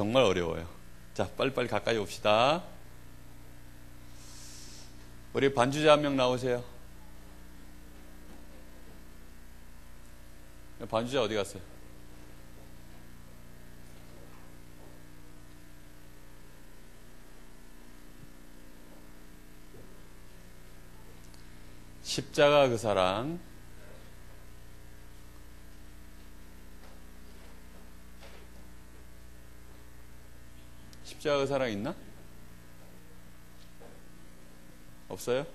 정말 어려워요. 자, 빨리빨리 가까이 옵시다. 우리 반주자 한 명 나오세요. 반주자 어디 갔어요? 십자가 그 사랑. 십자가 그 사랑 있나? 없어요?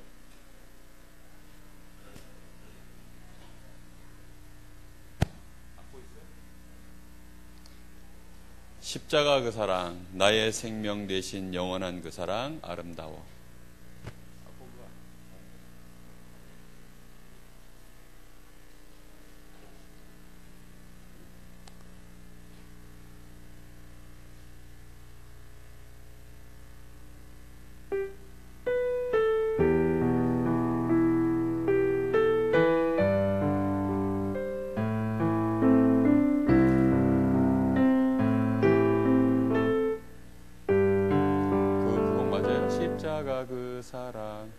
십자가 그 사랑, 나의 생명 대신 영원한 그 사랑, 아름다워. 십자가 그 사랑.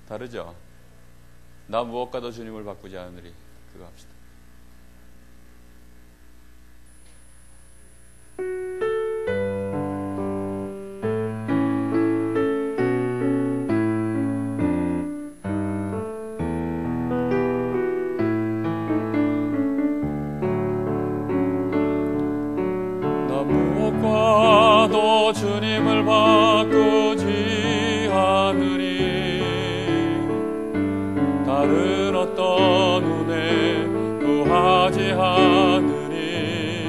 다르죠? 나 무엇과도 주님을 바꾸지 않으리. 그거 합시다. 무엇과도 주님을 바꾸지 않으리. 다른 어떤 은혜 구하지 않으리.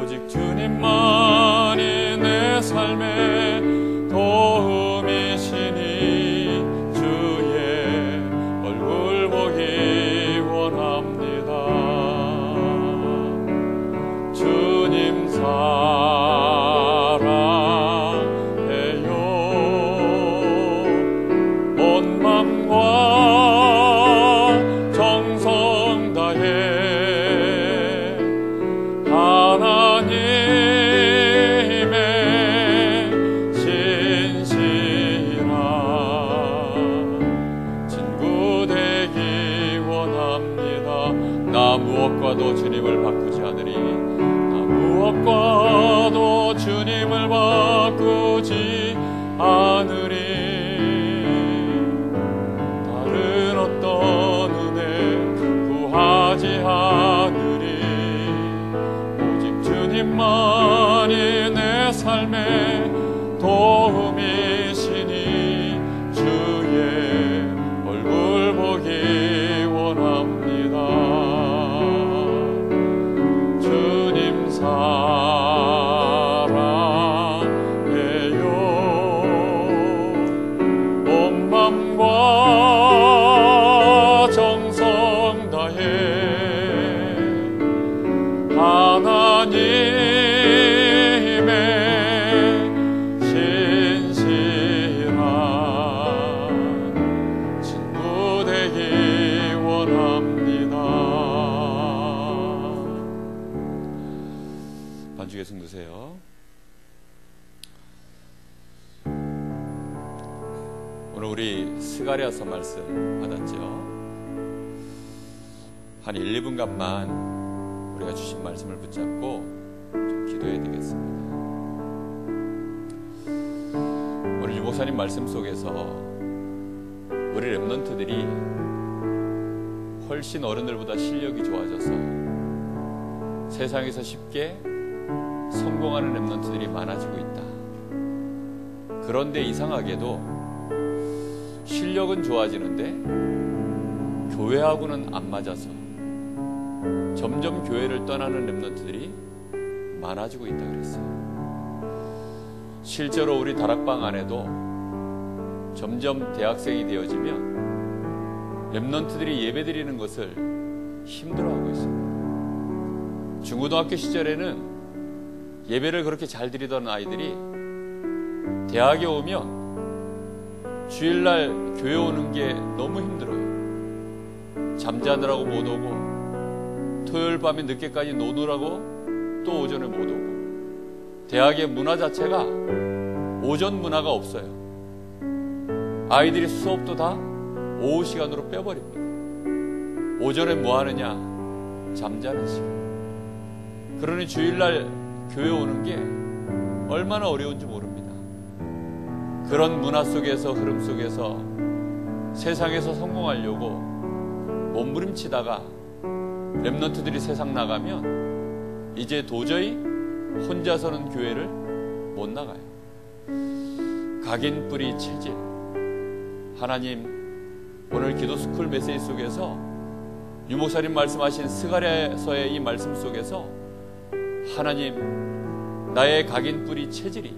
오직 주님만이 내 삶의 도움이시니 주의 얼굴 보기 원합니다. 주님 사랑해요. 온 맘과 정성 다해 하나님의 신실한 친구 되기 원합니다. 나 무엇과도 주님을 바꾸지 않으리. 무엇과도 주님을 바꾸지 않으리. 다른 어떤 은혜 구하지 않으리. 오직 주님만이 내 삶의 도움이시니 주의 얼굴 보기 원합니다. 주님 사랑해요. 온 맘과 정성 다해 하나님의 신실한 친구 되기 원합니다. 반주에 승두세요. 오늘 우리 스가랴서 말씀 받았죠. 한 1, 2분간만 우리가 주신 말씀을 붙잡고 좀 기도해야 되겠습니다. 오늘 유목사님 말씀 속에서 우리 렘넌트들이 훨씬 어른들보다 실력이 좋아져서 세상에서 쉽게 성공하는 렘넌트들이 많아지고 있다. 그런데 이상하게도 실력은 좋아지는데 교회하고는 안 맞아서 점점 교회를 떠나는 렘넌트들이 많아지고 있다 그랬어요. 실제로 우리 다락방 안에도 점점 대학생이 되어지면 렘넌트들이 예배드리는 것을 힘들어하고 있습니다. 중고등학교 시절에는 예배를 그렇게 잘 드리던 아이들이 대학에 오면 주일날 교회 오는 게 너무 힘들어요. 잠자느라고 못 오고 토요일 밤에 늦게까지 노느라고 또 오전에 못 오고, 대학의 문화 자체가 오전 문화가 없어요. 아이들이 수업도 다 오후 시간으로 빼버립니다. 오전에 뭐 하느냐? 잠자는 시간. 그러니 주일날 교회 오는 게 얼마나 어려운지 모릅니다. 그런 문화 속에서, 흐름 속에서 세상에서 성공하려고 몸부림치다가 렘넌트들이 세상 나가면 이제 도저히 혼자서는 교회를 못 나가요. 각인 뿌리 체질. 하나님, 오늘 기도스쿨 메시지 속에서 유목사님 말씀하신 스가랴서의 이 말씀 속에서 하나님, 나의 각인 뿌리 체질이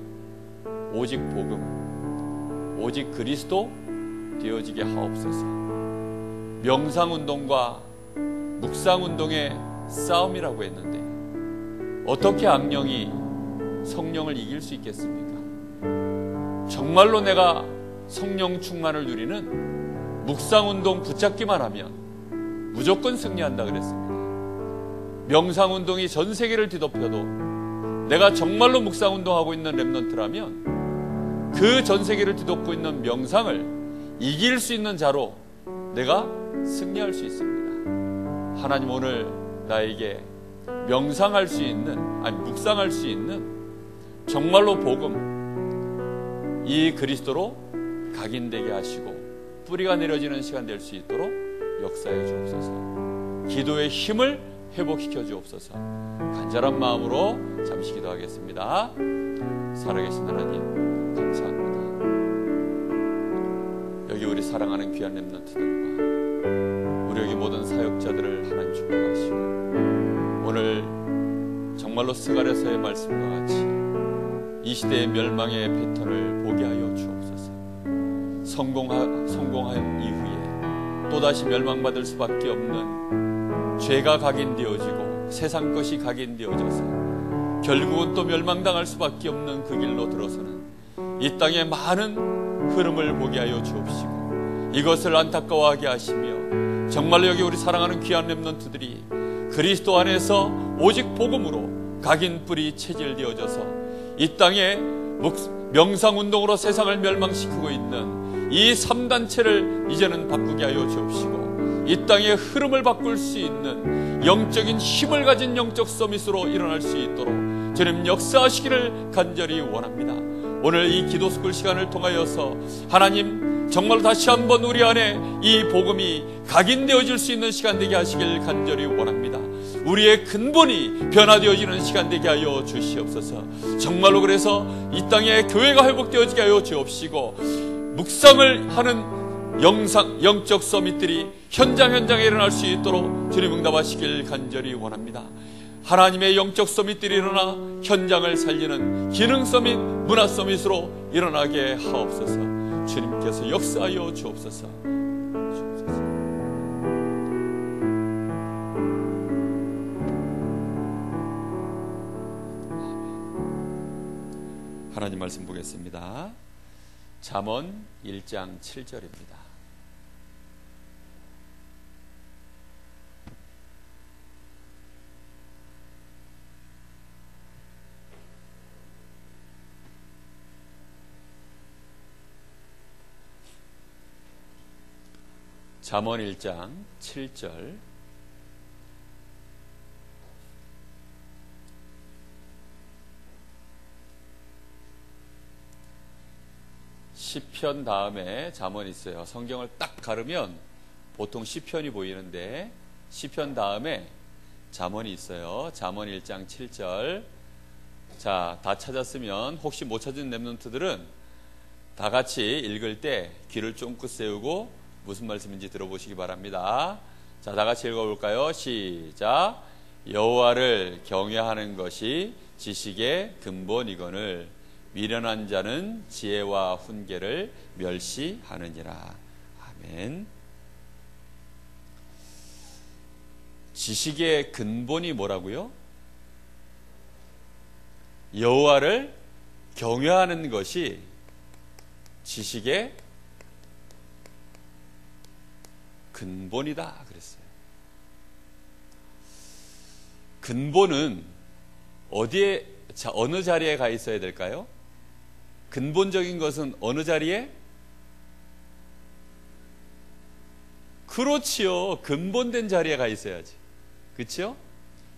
오직 복음, 오직 그리스도 되어지게 하옵소서. 명상운동과 묵상운동의 싸움이라고 했는데 어떻게 악령이 성령을 이길 수 있겠습니까? 정말로 내가 성령 충만을 누리는 묵상운동 붙잡기만 하면 무조건 승리한다 그랬습니다. 명상운동이 전 세계를 뒤덮여도 내가 정말로 묵상운동하고 있는 렘넌트라면 그 전 세계를 뒤덮고 있는 명상을 이길 수 있는 자로 내가 승리할 수 있습니다. 하나님, 오늘 나에게 명상할 수 있는, 묵상할 수 있는 정말로 복음, 이 그리스도로 각인되게 하시고 뿌리가 내려지는 시간 될 수 있도록 역사해 주옵소서. 기도의 힘을 회복시켜 주옵소서. 간절한 마음으로 잠시 기도하겠습니다. 살아계신 하나님, 감사합니다. 여기 우리 사랑하는 귀한 렘넌트들과 우리 여기 모든 사역자들을 하나님 축복하시고, 오늘 정말로 스가랴서의 말씀과 같이 이 시대의 멸망의 패턴을 보게 하여 주옵소서. 성공한 이후에 또다시 멸망받을 수밖에 없는 죄가 각인되어지고 세상 것이 각인되어져서 결국은 또 멸망당할 수밖에 없는 그 길로 들어서는 이 땅의 많은 흐름을 보게 하여 주옵시고, 이것을 안타까워하게 하시며 정말로 여기 우리 사랑하는 귀한 렘넌트들이 그리스도 안에서 오직 복음으로 각인 뿌리 체질되어져서 이 땅에 명상운동으로 세상을 멸망시키고 있는 이 3단체를 이제는 바꾸게 하여 주옵시고, 이 땅의 흐름을 바꿀 수 있는 영적인 힘을 가진 영적 서밋으로 일어날 수 있도록 주님 역사하시기를 간절히 원합니다. 오늘 이 기도스쿨 시간을 통하여서 하나님, 정말로 다시 한번 우리 안에 이 복음이 각인되어질 수 있는 시간 되게 하시길 간절히 원합니다. 우리의 근본이 변화되어지는 시간 되게 하여 주시옵소서. 정말로 그래서 이 땅에 교회가 회복되어지게 하여 주옵시고, 묵상을 하는 영적 서밋들이 현장에 일어날 수 있도록 주님 응답하시길 간절히 원합니다. 하나님의 영적 서밋들이 일어나 현장을 살리는 기능 서밋, 문화 서밋으로 일어나게 하옵소서. 주님께서 역사하여 주옵소서. 하나님 말씀 보겠습니다. 잠언 1장 7절입니다. 잠언 1장 7절. 시편 다음에 잠언이 있어요. 성경을 딱 가르면 보통 시편이 보이는데 시편 다음에 잠언이 있어요. 잠언 1장 7절. 자, 다 찾았으면, 혹시 못 찾은 렘넌트들은 다 같이 읽을 때 귀를 쫑긋 세우고 무슨 말씀인지 들어보시기 바랍니다. 자, 다 같이 읽어볼까요? 시작. 여호와를 경외하는 것이 지식의 근본이거늘 미련한 자는 지혜와 훈계를 멸시하느니라. 아멘. 지식의 근본이 뭐라고요? 여호와를 경외하는 것이 지식의 근본이다 그랬어요. 근본은 어느 자리에 가 있어야 될까요? 근본적인 것은 어느 자리에? 그렇지요. 근본된 자리에 가 있어야지. 그렇죠?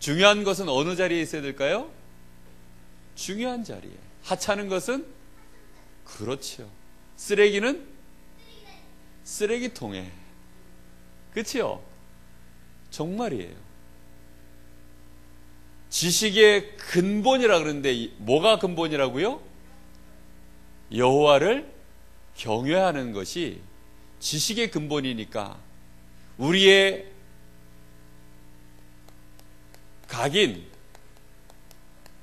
중요한 것은 어느 자리에 있어야 될까요? 중요한 자리에. 하찮은 것은? 그렇죠. 쓰레기는? 쓰레기통에. 그렇죠? 정말이에요. 지식의 근본이라 그러는데 뭐가 근본이라고요? 여호와를 경외하는 것이 지식의 근본이니까 우리의 각인,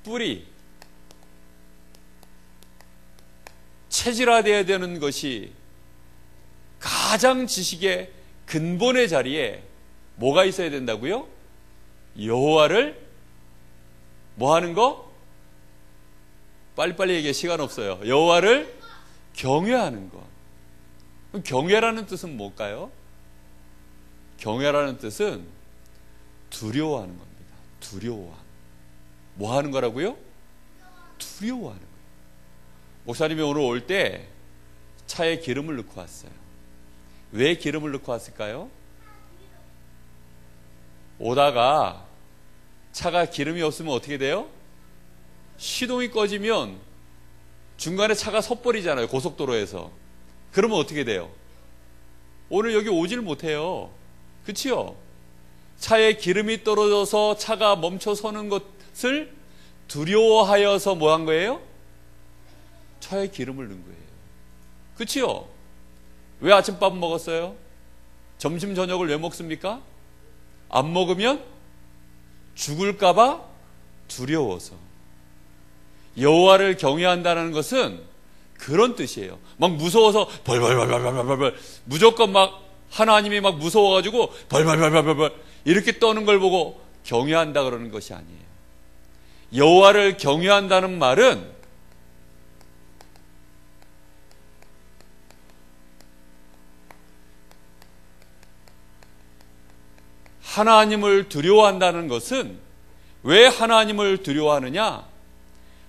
뿌리, 체질화되어야 되는 것이 가장 지식의 근본의 자리에 뭐가 있어야 된다고요? 여호와를 뭐 하는 거? 빨리빨리 얘기해, 시간 없어요. 여호와를 경외하는 것. 그럼 경외라는 뜻은 뭘까요? 경외라는 뜻은 두려워하는 겁니다. 두려워함. 뭐 하는 거라고요? 두려워하는 거예요. 목사님이 오늘 올 때 차에 기름을 넣고 왔어요. 왜 기름을 넣고 왔을까요? 오다가 차가 기름이 없으면 어떻게 돼요? 시동이 꺼지면 중간에 차가 섰버리잖아요. 고속도로에서. 그러면 어떻게 돼요? 오늘 여기 오질 못해요. 그치요? 차에 기름이 떨어져서 차가 멈춰 서는 것을 두려워하여서 뭐 한 거예요? 차에 기름을 넣은 거예요. 그치요? 왜 아침밥 먹었어요? 점심 저녁을 왜 먹습니까? 안 먹으면 죽을까봐 두려워서. 여호와를 경외한다는 것은 그런 뜻이에요. 막 무서워서 벌벌벌벌벌벌 무조건 막 하나님이 막 무서워가지고 벌벌벌벌벌 이렇게 떠는 걸 보고 경외한다 그러는 것이 아니에요. 여호와를 경외한다는 말은 하나님을 두려워한다는 것은 왜 하나님을 두려워하느냐?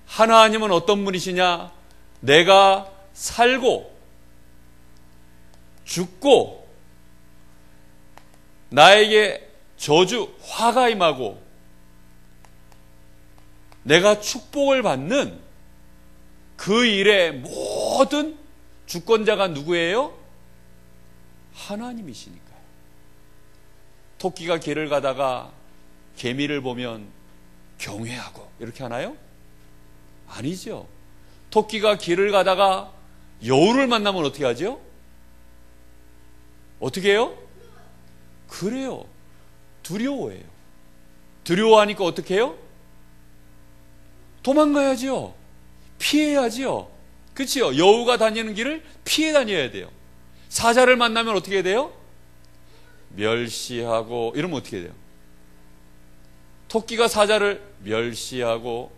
하나님은 어떤 분이시냐? 내가 살고 죽고 나에게 저주, 화가 임하고 내가 축복을 받는 그 일의 모든 주권자가 누구예요? 하나님이시니까요. 토끼가 길을 가다가 개미를 보면 경외하고 이렇게 하나요? 아니죠. 토끼가 길을 가다가 여우를 만나면 어떻게 하죠? 어떻게 해요? 그래요. 두려워해요. 두려워하니까 어떻게 해요? 도망가야죠. 피해야죠. 그렇죠? 여우가 다니는 길을 피해 다녀야 돼요. 사자를 만나면 어떻게 해야 돼요? 멸시하고 이러면 어떻게 돼요? 토끼가 사자를 멸시하고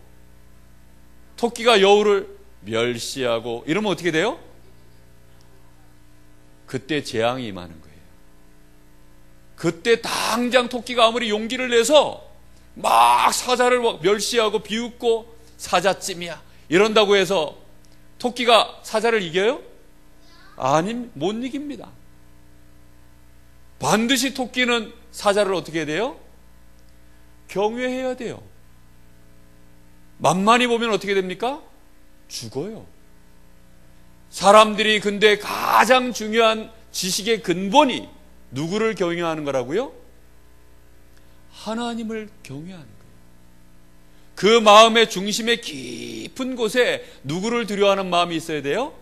토끼가 여우를 멸시하고 이러면 어떻게 돼요? 그때 재앙이 임하는 거예요. 그때 당장 토끼가 아무리 용기를 내서 막 사자를 멸시하고 비웃고 사자찜이야 이런다고 해서 토끼가 사자를 이겨요? 아니, 못 이깁니다. 반드시 토끼는 사자를 어떻게 해야 돼요? 경외해야 돼요. 만만히 보면 어떻게 됩니까? 죽어요. 사람들이 근데 가장 중요한 지식의 근본이 누구를 경외하는 거라고요? 하나님을 경외하는 거예요. 그 마음의 중심의 깊은 곳에 누구를 두려워하는 마음이 있어야 돼요?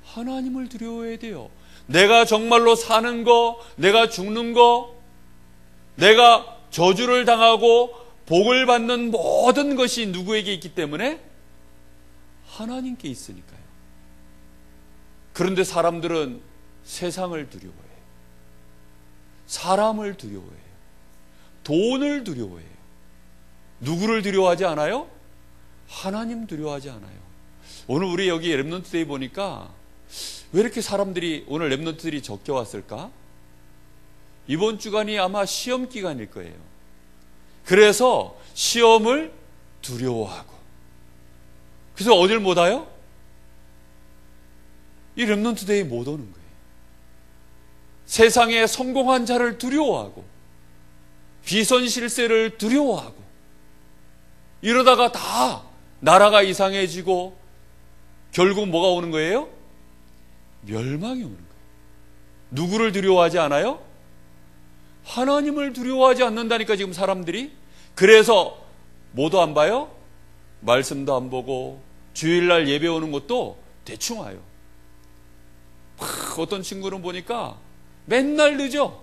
하나님을 두려워해야 돼요. 내가 정말로 사는 거, 내가 죽는 거, 내가 저주를 당하고 복을 받는 모든 것이 누구에게 있기 때문에? 하나님께 있으니까요. 그런데 사람들은 세상을 두려워해요. 사람을 두려워해요. 돈을 두려워해요. 누구를 두려워하지 않아요? 하나님 두려워하지 않아요. 오늘 우리 여기 렘넌트데이 보니까 왜 이렇게 사람들이 오늘 렘넌트들이 적게 왔을까? 이번 주간이 아마 시험 기간일 거예요. 그래서 시험을 두려워하고. 그래서 어딜 못 와요? 이 렘넌트 데이에 못 오는 거예요. 세상에 성공한 자를 두려워하고 비선실세를 두려워하고 이러다가 다 나라가 이상해지고 결국 뭐가 오는 거예요? 멸망이 오는 거예요. 누구를 두려워하지 않아요? 하나님을 두려워하지 않는다니까 지금 사람들이. 그래서 뭐도 안 봐요? 말씀도 안 보고 주일날 예배 오는 것도 대충 와요. 어떤 친구는 보니까 맨날 늦어.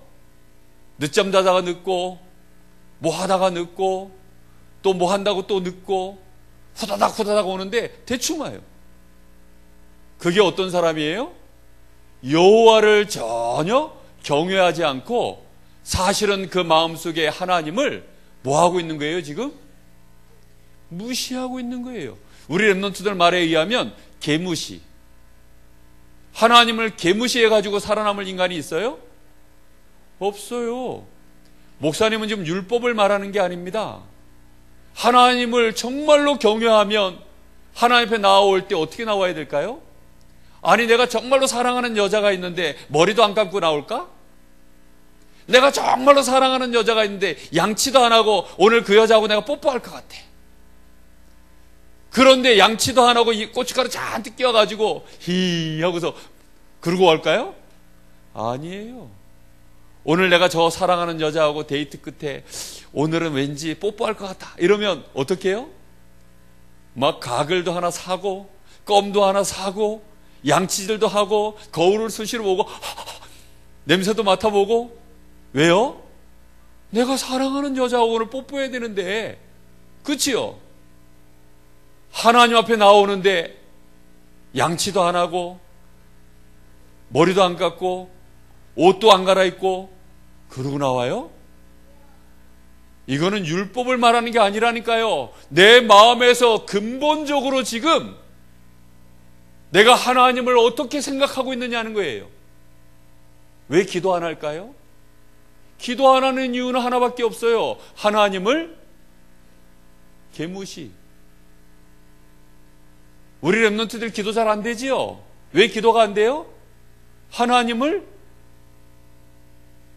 늦잠 자다가 늦고 뭐 하다가 늦고 또 뭐 한다고 또 늦고 후다닥 오는데 대충 와요. 그게 어떤 사람이에요? 여호와를 전혀 경외하지 않고 사실은 그 마음속에 하나님을 뭐 하고 있는 거예요 지금? 무시하고 있는 거예요. 우리 렘넌트들 말에 의하면 개무시. 하나님을 개무시해가지고 살아남을 인간이 있어요? 없어요. 목사님은 지금 율법을 말하는 게 아닙니다. 하나님을 정말로 경외하면 하나님 앞에 나올 때 어떻게 나와야 될까요? 아니 내가 정말로 사랑하는 여자가 있는데 머리도 안 감고 나올까? 내가 정말로 사랑하는 여자가 있는데 양치도 안 하고 오늘 그 여자하고 내가 뽀뽀할 것 같아. 그런데 양치도 안 하고 이 고춧가루 잔뜩 끼워가지고 히 하고서 그러고 갈까요? 아니에요. 오늘 내가 저 사랑하는 여자하고 데이트 끝에 오늘은 왠지 뽀뽀할 것 같다 이러면 어떻게 해요? 막 가글도 하나 사고 껌도 하나 사고 양치질도 하고 거울을 수시로 보고 냄새도 맡아보고. 왜요? 내가 사랑하는 여자하고 오늘 뽀뽀해야 되는데, 그치요? 하나님 앞에 나오는데 양치도 안 하고 머리도 안 감고 옷도 안 갈아입고 그러고 나와요? 이거는 율법을 말하는 게 아니라니까요. 내 마음에서 근본적으로 지금 내가 하나님을 어떻게 생각하고 있느냐는 거예요. 왜 기도 안 할까요? 기도 안 하는 이유는 하나밖에 없어요. 하나님을 개무시. 우리 렘넌트들 기도 잘 안 되지요? 왜 기도가 안 돼요? 하나님을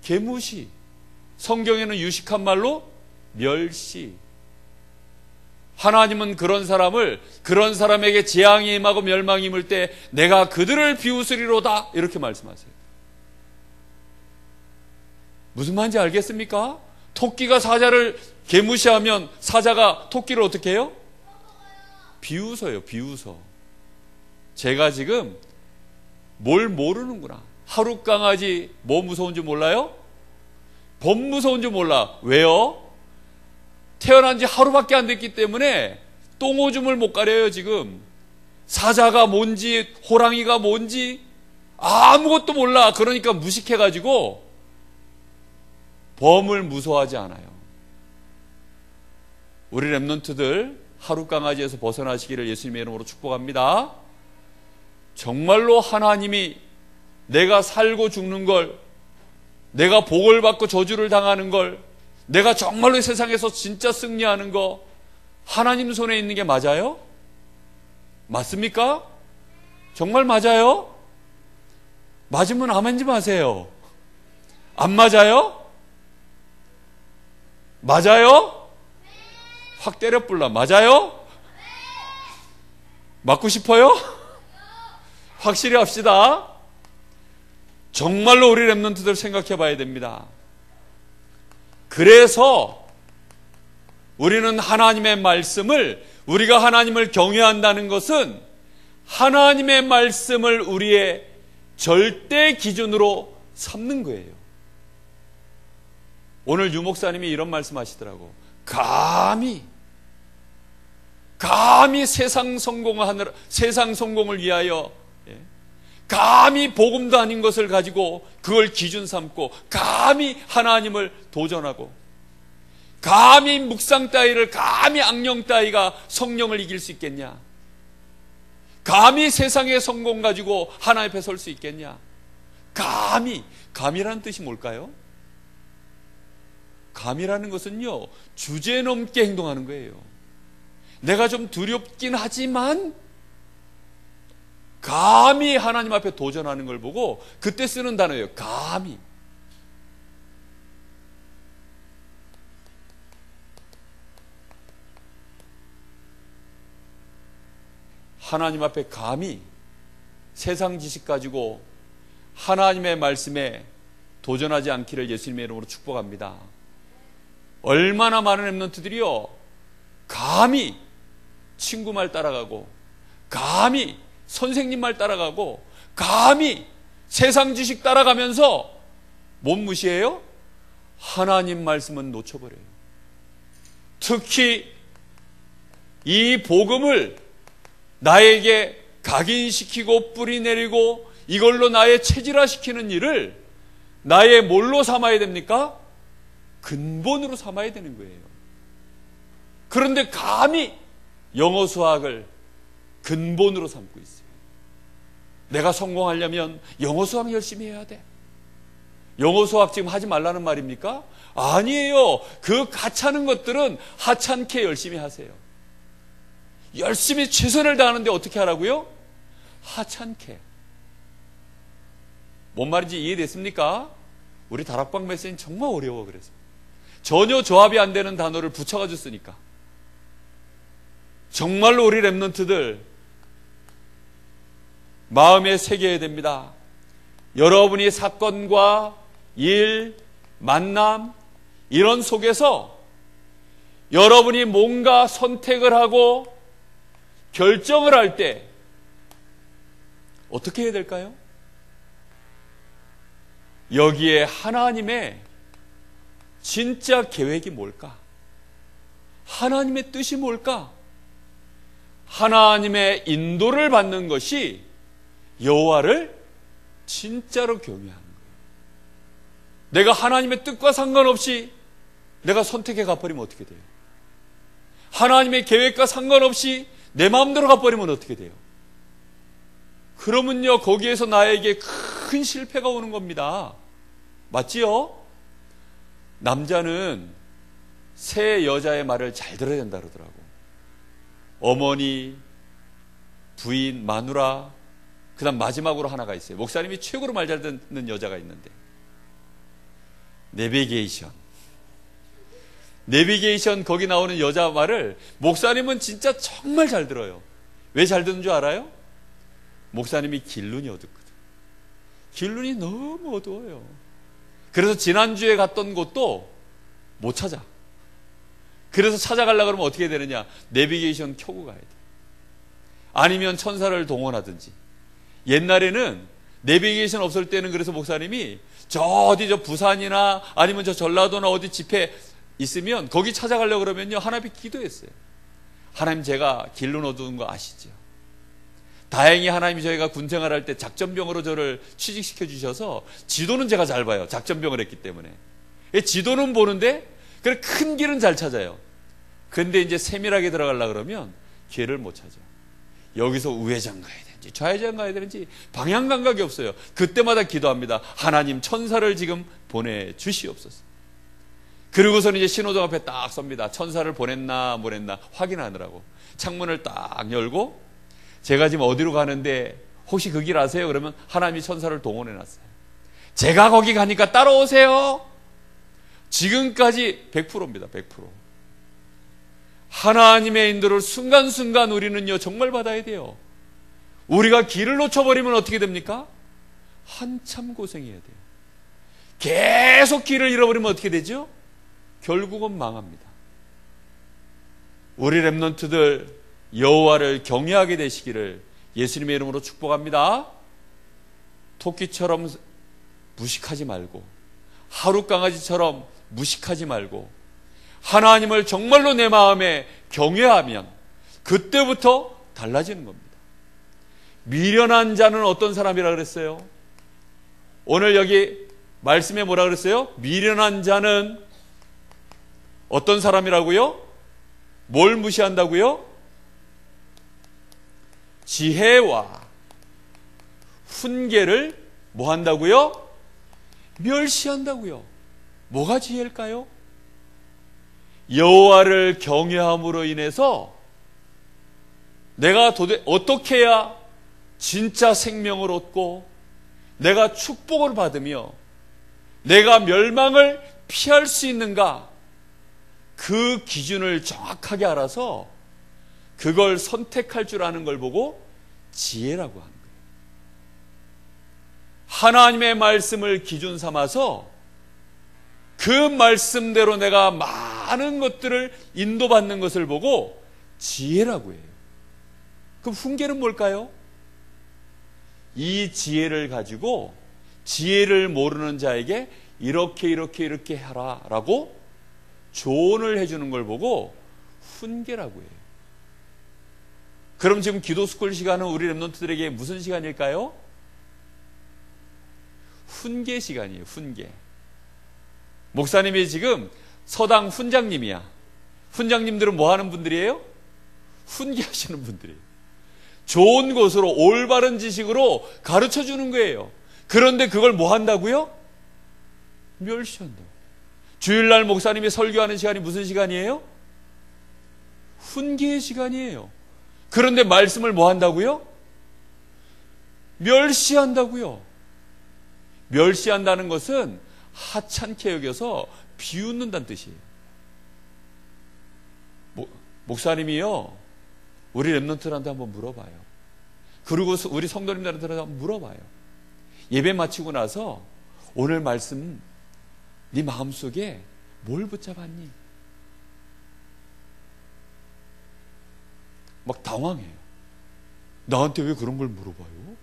개무시. 성경에는 유식한 말로 멸시. 하나님은 그런 사람에게 재앙이 임하고 멸망이 임을 때 내가 그들을 비웃으리로다 이렇게 말씀하세요. 무슨 말인지 알겠습니까? 토끼가 사자를 개무시하면 사자가 토끼를 어떻게 해요? 비웃어요. 비웃어. 제가 지금 뭘 모르는구나. 하루 강아지 뭐 무서운 줄 몰라요? 범 무서운 줄 몰라. 왜요? 태어난 지 하루밖에 안 됐기 때문에 똥오줌을 못 가려요. 지금 사자가 뭔지 호랑이가 뭔지 아무것도 몰라. 그러니까 무식해가지고 범을 무서워하지 않아요. 우리 렘넌트들 하루 강아지에서 벗어나시기를 예수님의 이름으로 축복합니다. 정말로 하나님이 내가 살고 죽는 걸, 내가 복을 받고 저주를 당하는 걸, 내가 정말로 세상에서 진짜 승리하는 거 하나님 손에 있는 게 맞아요? 맞습니까? 정말 맞아요? 맞으면 아멘지 마세요. 안 맞아요? 맞아요? 확 때려 불라. 맞아요? 맞고 싶어요? 확실히 합시다. 정말로 우리 렘넌트들 생각해 봐야 됩니다. 그래서 우리는 하나님의 말씀을, 우리가 하나님을 경외한다는 것은 하나님의 말씀을 우리의 절대 기준으로 삼는 거예요. 오늘 유 목사님이 이런 말씀 하시더라고. 감히 세상 성공을 위하여, 감히 복음도 아닌 것을 가지고 그걸 기준 삼고, 감히 하나님을 도전하고, 감히 묵상 따위를, 감히 악령 따위가 성령을 이길 수 있겠냐? 감히 세상의 성공 가지고 하나님 앞에 설 수 있겠냐? 감히라는 뜻이 뭘까요? 감이라는 것은요, 주제넘게 행동하는 거예요. 내가 좀 두렵긴 하지만 감히 하나님 앞에 도전하는 걸 보고 그때 쓰는 단어예요. 감히. 하나님 앞에 감히 세상 지식 가지고 하나님의 말씀에 도전하지 않기를 예수님의 이름으로 축복합니다. 얼마나 많은 렘넌트들이요, 감히 친구 말 따라가고, 감히 선생님 말 따라가고, 감히 세상 지식 따라가면서 못 무시해요? 하나님 말씀은 놓쳐버려요. 특히 이 복음을 나에게 각인시키고 뿌리내리고 이걸로 나의 체질화시키는 일을 나의 뭘로 삼아야 됩니까? 근본으로 삼아야 되는 거예요. 그런데 감히 영어 수학을 근본으로 삼고 있어요. 내가 성공하려면 영어 수학 열심히 해야 돼. 영어 수학 지금 하지 말라는 말입니까? 아니에요. 그 가차는 것들은 하찮게 열심히 하세요. 열심히 최선을 다하는데 어떻게 하라고요? 하찮게. 뭔 말인지 이해됐습니까? 우리 다락방 메시지는 정말 어려워. 그래서 전혀 조합이 안 되는 단어를 붙여가지고 쓰니까. 정말로 우리 렘넌트들 마음에 새겨야 됩니다. 여러분이 사건과 일, 만남 이런 속에서 여러분이 뭔가 선택을 하고 결정을 할 때 어떻게 해야 될까요? 여기에 하나님의 진짜 계획이 뭘까? 하나님의 뜻이 뭘까? 하나님의 인도를 받는 것이 여호와를 진짜로 경외하는 거예요. 내가 하나님의 뜻과 상관없이 내가 선택해 가버리면 어떻게 돼요? 하나님의 계획과 상관없이 내 마음대로 가버리면 어떻게 돼요? 그러면요, 거기에서 나에게 큰 실패가 오는 겁니다. 맞지요? 남자는 새 여자의 말을 잘 들어야 된다 그러더라고. 어머니, 부인, 마누라, 그 다음 마지막으로 하나가 있어요. 목사님이 최고로 말 잘 듣는 여자가 있는데, 내비게이션 거기 나오는 여자 말을 목사님은 진짜 정말 잘 들어요. 왜 잘 듣는 줄 알아요? 목사님이 길눈이 어둡거든. 길눈이 너무 어두워요. 그래서 지난주에 갔던 곳도 못 찾아. 그래서 찾아가려고 그러면 어떻게 되느냐? 내비게이션 켜고 가야 돼. 아니면 천사를 동원하든지. 옛날에는 내비게이션 없을 때는 그래서 목사님이 저 부산이나 아니면 저 전라도나 어디 집회 있으면 거기 찾아가려고 그러면요, 하나님 기도했어요. 하나님, 제가 길눈 어두운 거 아시죠? 다행히 하나님이 저희가 군생활할 때 작전병으로 저를 취직시켜 주셔서 지도는 제가 잘 봐요. 작전병을 했기 때문에. 지도는 보는데 그래 큰 길은 잘 찾아요. 근데 이제 세밀하게 들어가려고 그러면 길을 못 찾아요. 여기서 우회전 가야 되는지 좌회전 가야 되는지 방향 감각이 없어요. 그때마다 기도합니다. 하나님, 천사를 지금 보내주시옵소서. 그리고서는 이제 신호등 앞에 딱 섭니다. 천사를 보냈나 못 보냈나 확인하느라고. 창문을 딱 열고 제가 지금 어디로 가는데 혹시 그 길 아세요? 그러면 하나님이 천사를 동원해놨어요. 제가 거기 가니까 따라오세요. 지금까지 100%입니다. 100%. 하나님의 인도를 순간순간 우리는요, 정말 받아야 돼요. 우리가 길을 놓쳐버리면 어떻게 됩니까? 한참 고생해야 돼요. 계속 길을 잃어버리면 어떻게 되죠? 결국은 망합니다. 우리 렘넌트들 여호와를 경외하게 되시기를 예수님의 이름으로 축복합니다. 토끼처럼 무식하지 말고, 하룻강아지처럼 무식하지 말고, 하나님을 정말로 내 마음에 경외하면 그때부터 달라지는 겁니다. 미련한 자는 어떤 사람이라 그랬어요? 오늘 여기 말씀에 뭐라 그랬어요? 미련한 자는 어떤 사람이라고요? 뭘 무시한다고요? 지혜와 훈계를 뭐 한다고요? 멸시한다고요. 뭐가 지혜일까요? 여호와를 경외함으로 인해서 내가 어떻게 해야 진짜 생명을 얻고 내가 축복을 받으며 내가 멸망을 피할 수 있는가, 그 기준을 정확하게 알아서 그걸 선택할 줄 아는 걸 보고 지혜라고 하는 거예요. 하나님의 말씀을 기준 삼아서 그 말씀대로 내가 많은 것들을 인도받는 것을 보고 지혜라고 해요. 그럼 훈계는 뭘까요? 이 지혜를 가지고 지혜를 모르는 자에게 이렇게 하라 라고 조언을 해주는 걸 보고 훈계라고 해요. 그럼 지금 기도 스쿨 시간은 우리 랩런트들에게 무슨 시간일까요? 훈계 시간이에요. 훈계. 목사님이 지금 서당 훈장님이야. 훈장님들은 뭐 하는 분들이에요? 훈계하시는 분들이에요. 좋은 것으로 올바른 지식으로 가르쳐 주는 거예요. 그런데 그걸 뭐 한다고요? 멸시한다고. 주일날 목사님이 설교하는 시간이 무슨 시간이에요? 훈계의 시간이에요. 그런데 말씀을 뭐 한다고요? 멸시한다고요. 멸시한다는 것은 하찮게 여겨서 비웃는다는 뜻이에요. 목사님이요, 우리 랩런트들한테 한번 물어봐요. 그리고 우리 성도님들한테 한번 물어봐요. 예배 마치고 나서 오늘 말씀 네 마음속에 뭘 붙잡았니? 막 당황해요. 나한테 왜 그런 걸 물어봐요?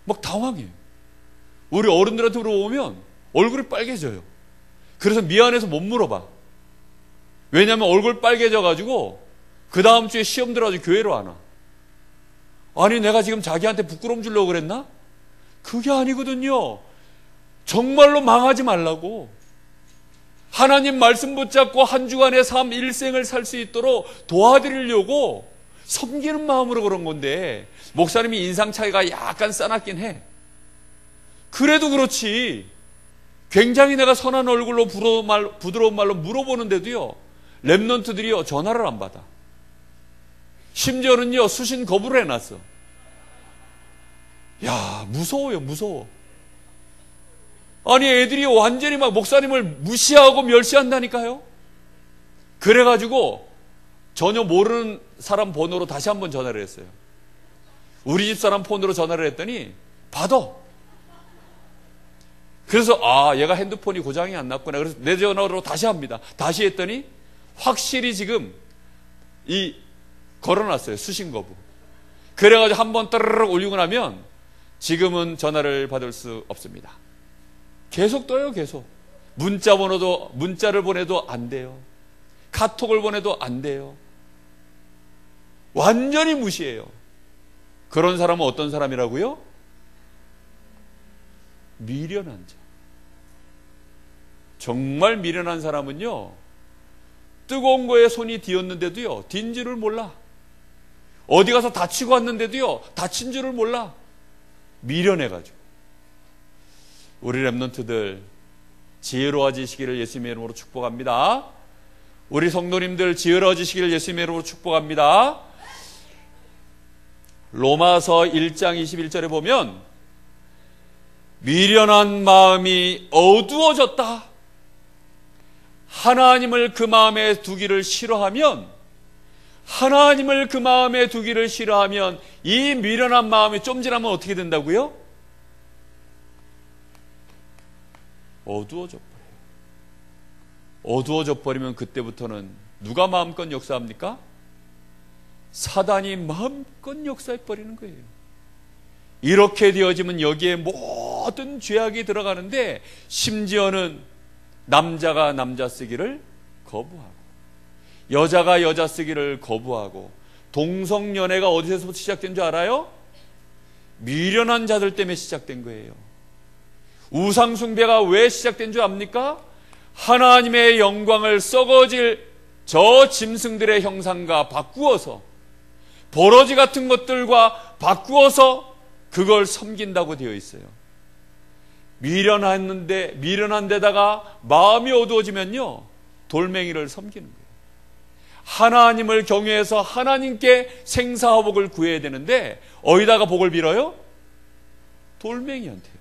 막 당황해요. 우리 어른들한테 물어보면 얼굴이 빨개져요. 그래서 미안해서 못 물어봐. 왜냐하면 얼굴 빨개져가지고 그 다음 주에 시험 들어가지고 교회로 안 와. 아니 내가 지금 자기한테 부끄러움 주려고 그랬나? 그게 아니거든요. 정말로 망하지 말라고. 하나님 말씀 붙잡고 한 주간의 삶 일생을 살 수 있도록 도와드리려고 섬기는 마음으로 그런 건데, 목사님이 인상 차이가 약간 싸놨긴 해. 그래도 그렇지, 굉장히 내가 선한 얼굴로 부드러운 말로 물어보는데도요, 랩런트들이요 전화를 안 받아. 심지어는요 수신 거부를 해놨어. 야, 무서워요, 무서워. 아니 애들이 완전히 막 목사님을 무시하고 멸시한다니까요. 그래가지고 전혀 모르는 사람 번호로 다시 한번 전화를 했어요. 우리 집 사람 폰으로 전화를 했더니 받아. 그래서 얘가 핸드폰이 고장이 안 났구나. 그래서 내 전화로 다시 합니다. 다시 했더니 확실히 지금 걸어놨어요. 수신 거부. 그래가지고 한번 따르륵 올리고 나면 지금은 전화를 받을 수 없습니다. 계속 떠요. 계속. 문자를 보내도 안 돼요. 카톡을 보내도 안 돼요. 완전히 무시해요. 그런 사람은 어떤 사람이라고요? 미련한 자. 정말 미련한 사람은요, 뜨거운 거에 손이 뒤었는데도요 딘 줄을 몰라. 어디 가서 다치고 왔는데도요 다친 줄을 몰라. 미련해가지고. 우리 랩런트들 지혜로워지시기를 예수님의 이름으로 축복합니다. 우리 성도님들 지혜로워지시기를 예수님의 이름으로 축복합니다. 로마서 1장 21절에 보면 미련한 마음이 어두워졌다. 하나님을 그 마음에 두기를 싫어하면, 하나님을 그 마음에 두기를 싫어하면 이 미련한 마음이 좀 지나면 어떻게 된다고요? 어두워져 버려요. 어두워져 버리면 그때부터는 누가 마음껏 역사합니까? 사단이 마음껏 역사해 버리는 거예요. 이렇게 되어지면 여기에 모든 죄악이 들어가는데, 심지어는 남자가 남자 쓰기를 거부하고 여자가 여자 쓰기를 거부하고, 동성연애가 어디서 시작된 줄 알아요? 미련한 자들 때문에 시작된 거예요. 우상숭배가 왜 시작된 줄 압니까? 하나님의 영광을 썩어질 저 짐승들의 형상과 바꾸어서, 버러지 같은 것들과 바꾸어서 그걸 섬긴다고 되어 있어요. 미련한 데다가 마음이 어두워지면요 돌멩이를 섬기는 거예요. 하나님을 경외해서 하나님께 생사화복을 구해야 되는데 어디다가 복을 빌어요? 돌멩이한테요.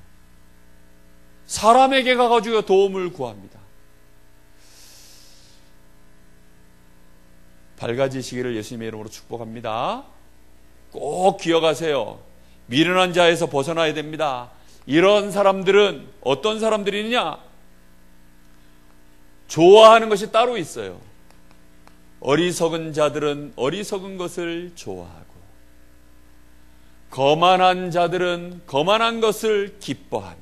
사람에게 가가지고 도움을 구합니다. 밝아지시기를 예수님의 이름으로 축복합니다. 꼭 기억하세요. 미련한 자에서 벗어나야 됩니다. 이런 사람들은 어떤 사람들이냐? 좋아하는 것이 따로 있어요. 어리석은 자들은 어리석은 것을 좋아하고, 거만한 자들은 거만한 것을 기뻐하며,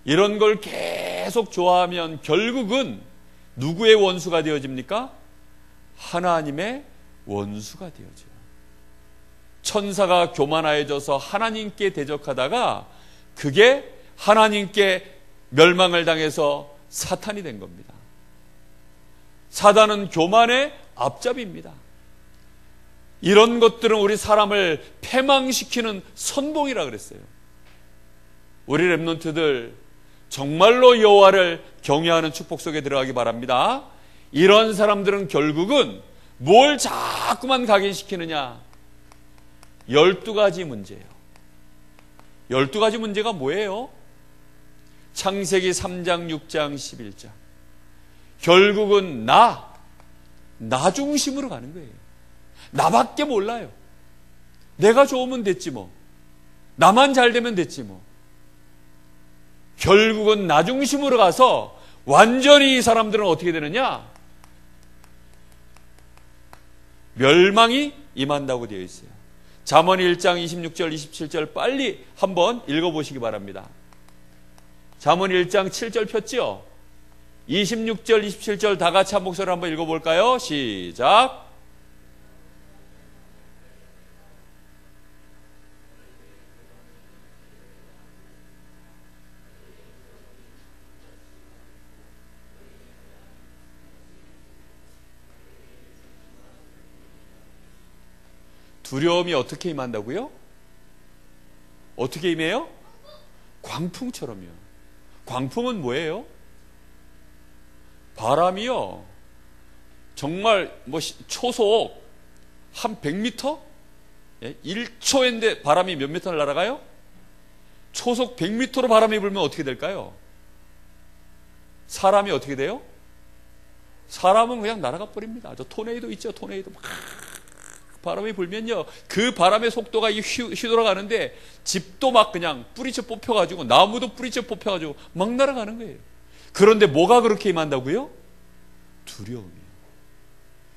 이런 걸 계속 좋아하면 결국은 누구의 원수가 되어집니까? 하나님의 원수가 되어져요. 천사가 교만하여져서 하나님께 대적하다가 그게 하나님께 멸망을 당해서 사탄이 된 겁니다. 사단은 교만의 앞잡이입니다. 이런 것들은 우리 사람을 패망시키는 선봉이라 그랬어요. 우리 렘넌트들 정말로 여호와를 경외하는 축복 속에 들어가기 바랍니다. 이런 사람들은 결국은 뭘 자꾸만 각인시키느냐? 12가지 문제예요. 12가지 문제가 뭐예요? 창세기 3장, 6장, 11장. 결국은 나 중심으로 가는 거예요. 나밖에 몰라요. 내가 좋으면 됐지 뭐. 나만 잘 되면 됐지 뭐. 결국은 나 중심으로 가서 완전히 이 사람들은 어떻게 되느냐? 멸망이 임한다고 되어 있어요. 잠언 1장 26절 27절 빨리 한번 읽어보시기 바랍니다. 잠언 1장 7절 폈죠? 26절 27절 다 같이 한 목소리로 한번 읽어볼까요? 시작. 두려움이 어떻게 임한다고요? 어떻게 임해요? 광풍처럼요. 광풍은 뭐예요? 바람이요. 정말 초속 한 100m? 1초인데 바람이 몇 미터를 날아가요? 초속 100m로 바람이 불면 어떻게 될까요? 사람이 어떻게 돼요? 사람은 그냥 날아가 버립니다. 저 토네이도 있죠. 토네이도 막 바람이 불면요, 그 바람의 속도가 휘돌아가는데 집도 막 그냥 뿌리쳐 뽑혀가지고, 나무도 뿌리쳐 뽑혀가지고 막 날아가는 거예요. 그런데 뭐가 그렇게 임한다고요? 두려움이에요.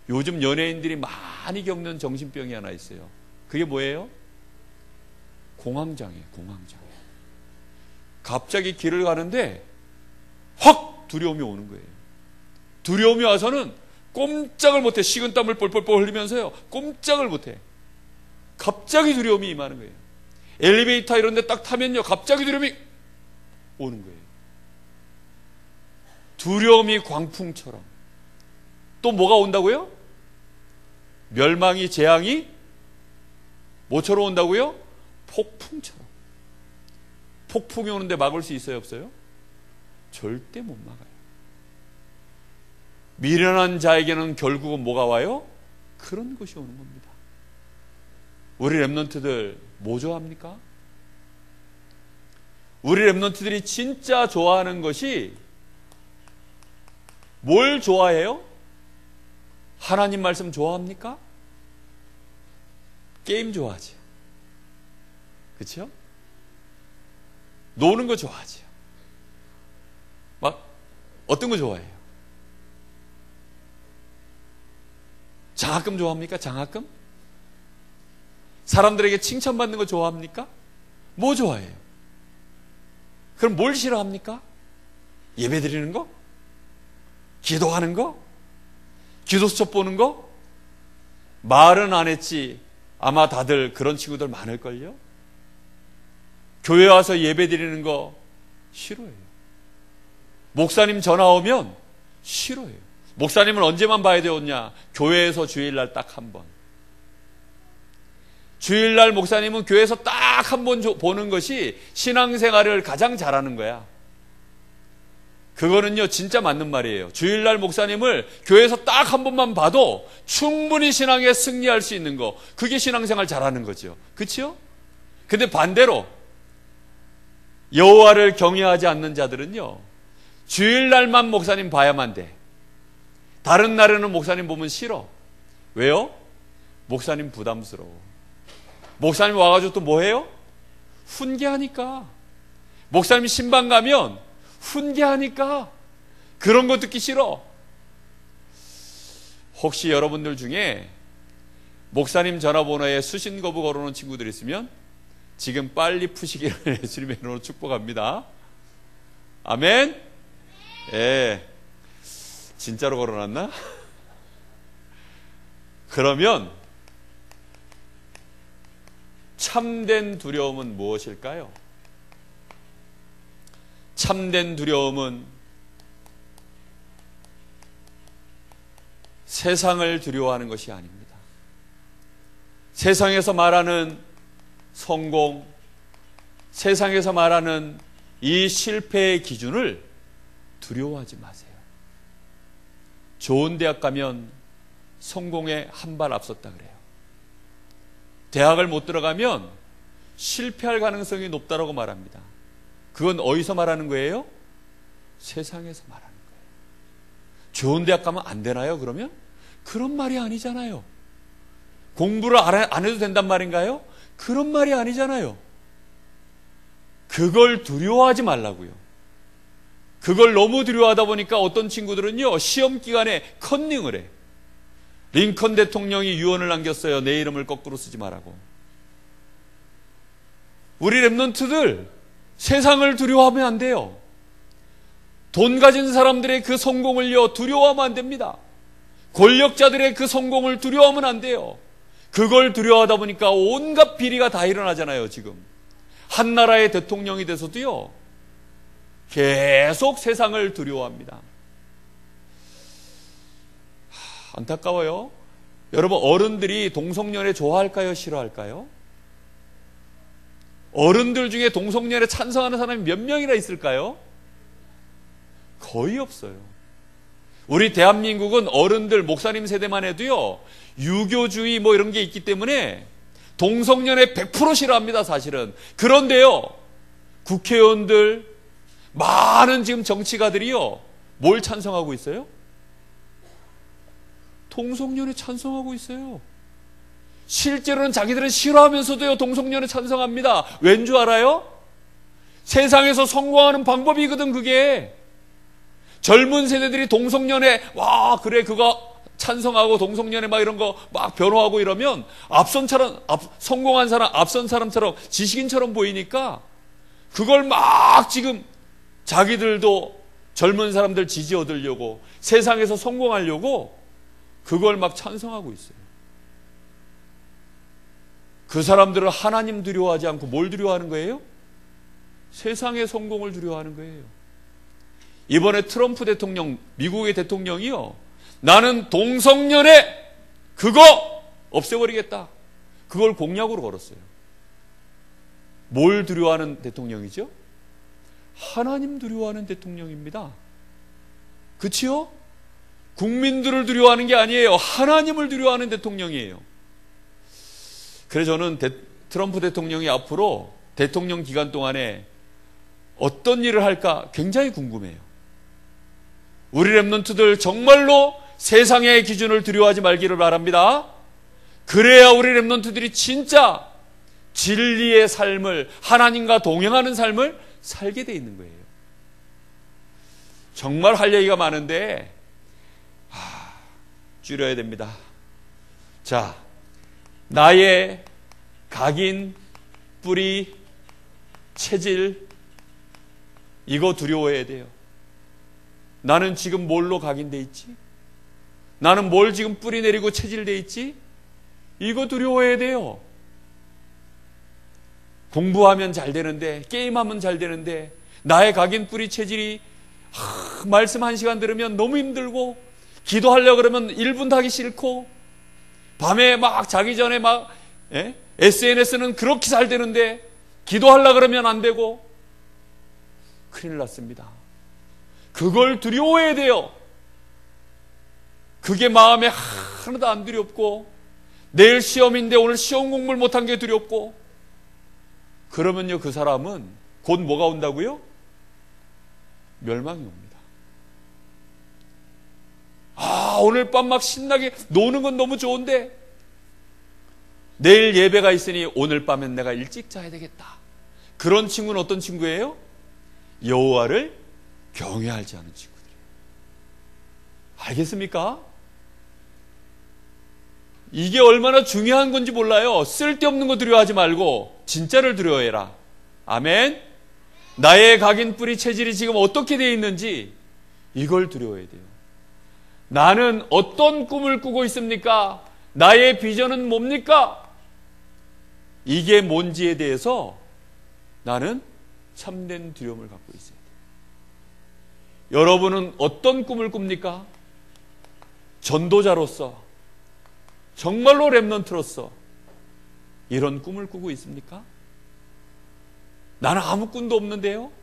요즘 연예인들이 많이 겪는 정신병이 하나 있어요. 그게 뭐예요? 공황장애. 갑자기 길을 가는데 확 두려움이 오는 거예요. 두려움이 와서는 꼼짝을 못해. 식은땀을 뻘뻘뻘 흘리면서요, 꼼짝을 못해. 갑자기 두려움이 임하는 거예요. 엘리베이터 이런 데 딱 타면요, 갑자기 두려움이 오는 거예요. 두려움이 광풍처럼. 또 뭐가 온다고요? 멸망이, 재앙이 뭐처럼 온다고요? 폭풍처럼. 폭풍이 오는데 막을 수 있어요, 없어요? 절대 못 막아요. 미련한 자에게는 결국은 뭐가 와요? 그런 것이 오는 겁니다. 우리 렘넌트들 뭐 좋아합니까? 우리 렘넌트들이 진짜 좋아하는 것이 뭘 좋아해요? 하나님 말씀 좋아합니까? 게임 좋아하죠. 그렇죠? 노는 거 좋아하죠. 막 어떤 거 좋아해요? 장학금 좋아합니까? 장학금? 사람들에게 칭찬받는 거 좋아합니까? 뭐 좋아해요? 그럼 뭘 싫어합니까? 예배 드리는 거? 기도하는 거? 기도수첩 보는 거? 말은 안 했지 아마 다들 그런 친구들 많을걸요? 교회 와서 예배 드리는 거 싫어해요. 목사님 전화 오면 싫어해요. 목사님은 언제만 봐야 되었냐? 교회에서 주일날 딱 한 번. 주일날 목사님은 교회에서 딱 한 번 보는 것이 신앙생활을 가장 잘하는 거야. 그거는요, 진짜 맞는 말이에요. 주일날 목사님을 교회에서 딱 한 번만 봐도 충분히 신앙에 승리할 수 있는 거, 그게 신앙생활 잘하는 거죠. 그치요? 근데 반대로 여호와를 경외하지 않는 자들은요, 주일날만 목사님 봐야만 돼. 다른 날에는 목사님 보면 싫어. 왜요? 목사님 부담스러워. 목사님 와가지고 또 뭐 해요? 훈계하니까. 목사님 신방 가면 훈계하니까. 그런 거 듣기 싫어. 혹시 여러분들 중에 목사님 전화번호에 수신 거부 걸어놓은 친구들 있으면 지금 빨리 푸시기를 예수님의 이름으로 축복합니다. 아멘. 예. 진짜로 걸어놨나? 그러면 참된 두려움은 무엇일까요? 참된 두려움은 세상을 두려워하는 것이 아닙니다. 세상에서 말하는 성공, 세상에서 말하는 이 실패의 기준을 두려워하지 마세요. 좋은 대학 가면 성공에 한 발 앞섰다 그래요. 대학을 못 들어가면 실패할 가능성이 높다라고 말합니다. 그건 어디서 말하는 거예요? 세상에서 말하는 거예요. 좋은 대학 가면 안 되나요, 그러면? 그런 말이 아니잖아요. 공부를 안 해도 된단 말인가요? 그런 말이 아니잖아요. 그걸 두려워하지 말라고요. 그걸 너무 두려워하다 보니까 어떤 친구들은요, 시험 기간에 컨닝을 해. 링컨 대통령이 유언을 남겼어요. 내 이름을 거꾸로 쓰지 말라고. 우리 랩런트들 세상을 두려워하면 안 돼요. 돈 가진 사람들의 그 성공을요, 두려워하면 안 됩니다. 권력자들의 그 성공을 두려워하면 안 돼요. 그걸 두려워하다 보니까 온갖 비리가 다 일어나잖아요. 지금 한 나라의 대통령이 돼서도요, 계속 세상을 두려워합니다. 안타까워요. 여러분, 어른들이 동성연애 좋아할까요? 싫어할까요? 어른들 중에 동성연애 찬성하는 사람이 몇 명이나 있을까요? 거의 없어요. 우리 대한민국은 어른들, 목사님 세대만 해도요, 유교주의 뭐 이런 게 있기 때문에 동성연애 100% 싫어합니다, 사실은. 그런데요, 국회의원들, 많은 지금 정치가들이요, 뭘 찬성하고 있어요? 동성연애 찬성하고 있어요. 실제로는 자기들은 싫어하면서도요, 동성연애 찬성합니다. 왠 줄 알아요? 세상에서 성공하는 방법이거든, 그게. 젊은 세대들이 동성연애, 와, 그래, 그거 찬성하고 동성연애 막 이런 거 막 변호하고 이러면 성공한 사람, 앞선 사람처럼 지식인처럼 보이니까 그걸 막 지금 자기들도 젊은 사람들 지지 얻으려고, 세상에서 성공하려고 그걸 막 찬성하고 있어요. 그 사람들은 하나님 두려워하지 않고 뭘 두려워하는 거예요? 세상의 성공을 두려워하는 거예요. 이번에 트럼프 대통령, 미국의 대통령이요, 나는 동성연애 그거 없애버리겠다, 그걸 공약으로 걸었어요. 뭘 두려워하는 대통령이죠? 하나님 두려워하는 대통령입니다. 그치요? 국민들을 두려워하는 게 아니에요. 하나님을 두려워하는 대통령이에요. 그래서 저는 트럼프 대통령이 앞으로 대통령 기간 동안에 어떤 일을 할까 굉장히 궁금해요. 우리 랩런트들 정말로 세상의 기준을 두려워하지 말기를 바랍니다. 그래야 우리 랩런트들이 진짜 진리의 삶을, 하나님과 동행하는 삶을 살게 돼 있는 거예요. 정말 할 얘기가 많은데 줄여야 됩니다. 자, 나의 각인, 뿌리, 체질, 이거 두려워해야 돼요. 나는 지금 뭘로 각인돼 있지? 나는 뭘 지금 뿌리 내리고 체질돼 있지? 이거 두려워해야 돼요. 공부하면 잘 되는데, 게임하면 잘 되는데, 나의 각인, 뿌리, 체질이 말씀 1시간 들으면 너무 힘들고, 기도하려고 그러면 1분도 하기 싫고, 밤에 막 자기 전에 막 SNS는 그렇게 잘 되는데 기도하려고 그러면 안 되고, 큰일 났습니다. 그걸 두려워해야 돼요. 그게 마음에 하나도 안 두렵고, 내일 시험인데 오늘 시험 공부를 못한 게 두렵고, 그러면요, 그 사람은 곧 뭐가 온다고요? 멸망이 옵니다. 오늘 밤 막 신나게 노는 건 너무 좋은데 내일 예배가 있으니 오늘 밤엔 내가 일찍 자야 되겠다. 그런 친구는 어떤 친구예요? 여호와를 경외하지 않은 친구들이에요. 알겠습니까? 이게 얼마나 중요한 건지 몰라요. 쓸데없는 거 두려워하지 말고 진짜를 두려워해라. 아멘. 나의 각인 뿌리 체질이 지금 어떻게 되어 있는지 이걸 두려워해야 돼요. 나는 어떤 꿈을 꾸고 있습니까? 나의 비전은 뭡니까? 이게 뭔지에 대해서 나는 참된 두려움을 갖고 있어야 돼요. 여러분은 어떤 꿈을 꿉니까? 전도자로서, 정말로 랩넌트로서 이런 꿈을 꾸고 있습니까? 나는 아무 꿈도 없는데요.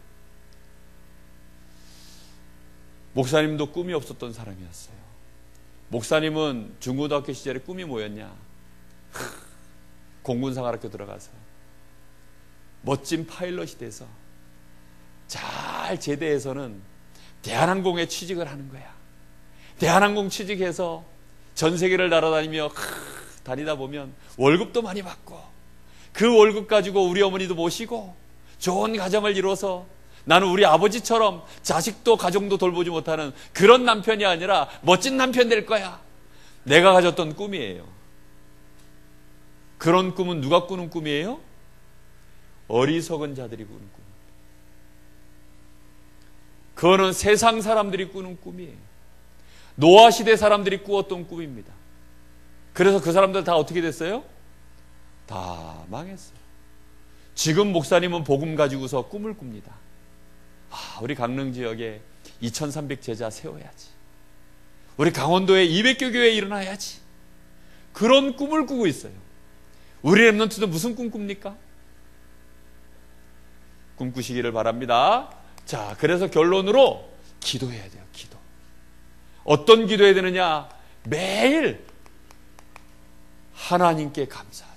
목사님도 꿈이 없었던 사람이었어요. 목사님은 중고등학교 시절에 꿈이 뭐였냐? 공군사관학교 들어가서 멋진 파일럿이 돼서 잘 제대해서는 대한항공에 취직을 하는 거야. 대한항공 취직해서 전 세계를 날아다니며 다니다 보면 월급도 많이 받고, 그 월급 가지고 우리 어머니도 모시고 좋은 가정을 이뤄서, 나는 우리 아버지처럼 자식도 가정도 돌보지 못하는 그런 남편이 아니라 멋진 남편 될 거야. 내가 가졌던 꿈이에요. 그런 꿈은 누가 꾸는 꿈이에요? 어리석은 자들이 꾸는 꿈. 그거는 세상 사람들이 꾸는 꿈이에요. 노아 시대 사람들이 꾸었던 꿈입니다. 그래서 그 사람들 다 어떻게 됐어요? 다 망했어요. 지금 목사님은 복음 가지고서 꿈을 꿉니다. 우리 강릉 지역에 2300 제자 세워야지. 우리 강원도에 200교 교회 일어나야지. 그런 꿈을 꾸고 있어요. 우리 랩런트도 무슨 꿈 꿉니까? 꿈꾸시기를 바랍니다. 자, 그래서 결론으로 기도해야 돼요. 기도. 어떤 기도해야 되느냐? 매일 하나님께 감사하세요.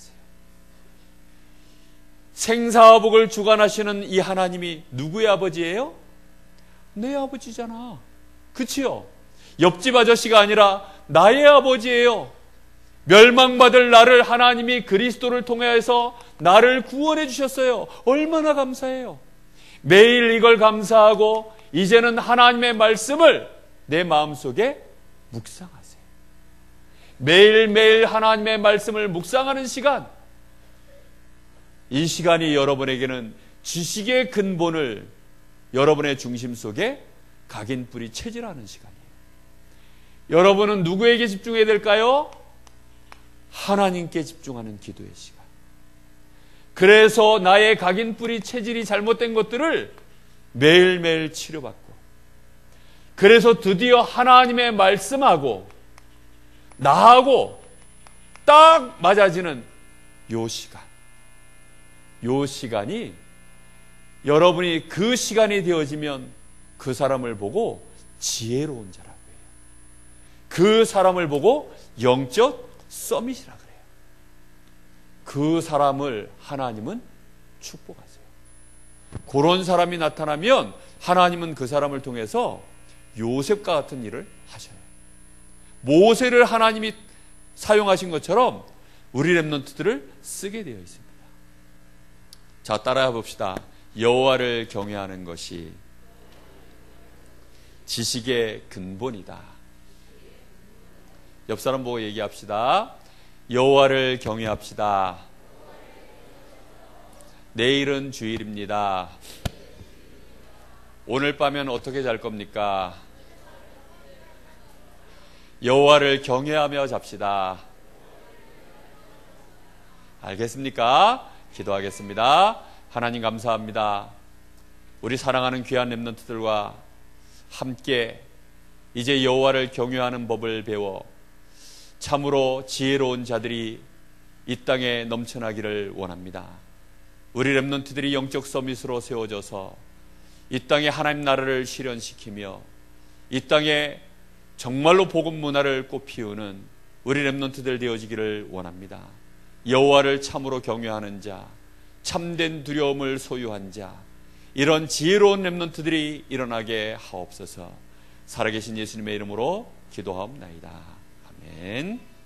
생사화복을 주관하시는 이 하나님이 누구의 아버지예요? 내 아버지잖아. 그치요? 옆집 아저씨가 아니라 나의 아버지예요. 멸망받을 나를 하나님이 그리스도를 통해서 나를 구원해 주셨어요. 얼마나 감사해요. 매일 이걸 감사하고 이제는 하나님의 말씀을 내 마음속에 묵상하세요. 매일매일 하나님의 말씀을 묵상하는 시간, 이 시간이 여러분에게는 지식의 근본을 여러분의 중심 속에 각인 뿌리 체질하는 시간이에요. 여러분은 누구에게 집중해야 될까요? 하나님께 집중하는 기도의 시간. 그래서 나의 각인 뿌리 체질이 잘못된 것들을 매일매일 치료받고, 그래서 드디어 하나님의 말씀하고 나하고 딱 맞아지는 요 시간, 요 시간이, 여러분이 그 시간이 되어지면 그 사람을 보고 지혜로운 자라고 해요. 그 사람을 보고 영적 서밋이라 그래요. 그 사람을 하나님은 축복하세요. 그런 사람이 나타나면 하나님은 그 사람을 통해서 요셉과 같은 일을 하셔요. 모세를 하나님이 사용하신 것처럼 우리 랩런트들을 쓰게 되어 있습니다. 자, 따라해 봅시다. 여호와를 경외하는 것이 지식의 근본이다. 옆 사람 보고 얘기합시다. 여호와를 경외합시다. 내일은 주일입니다. 오늘 밤엔 어떻게 잘 겁니까? 여호와를 경외하며 잡시다. 알겠습니까? 기도하겠습니다. 하나님 감사합니다. 우리 사랑하는 귀한 랩런트들과 함께 이제 여호와를 경외하는 법을 배워 참으로 지혜로운 자들이 이 땅에 넘쳐나기를 원합니다. 우리 랩런트들이 영적 서밋으로 세워져서 이 땅에 하나님 나라를 실현시키며 이 땅에 정말로 복음 문화를 꽃피우는 우리 렘넌트들 되어지기를 원합니다. 여호와를 참으로 경외하는 자, 참된 두려움을 소유한 자, 이런 지혜로운 렘넌트들이 일어나게 하옵소서. 살아계신 예수님의 이름으로 기도하옵나이다. 아멘.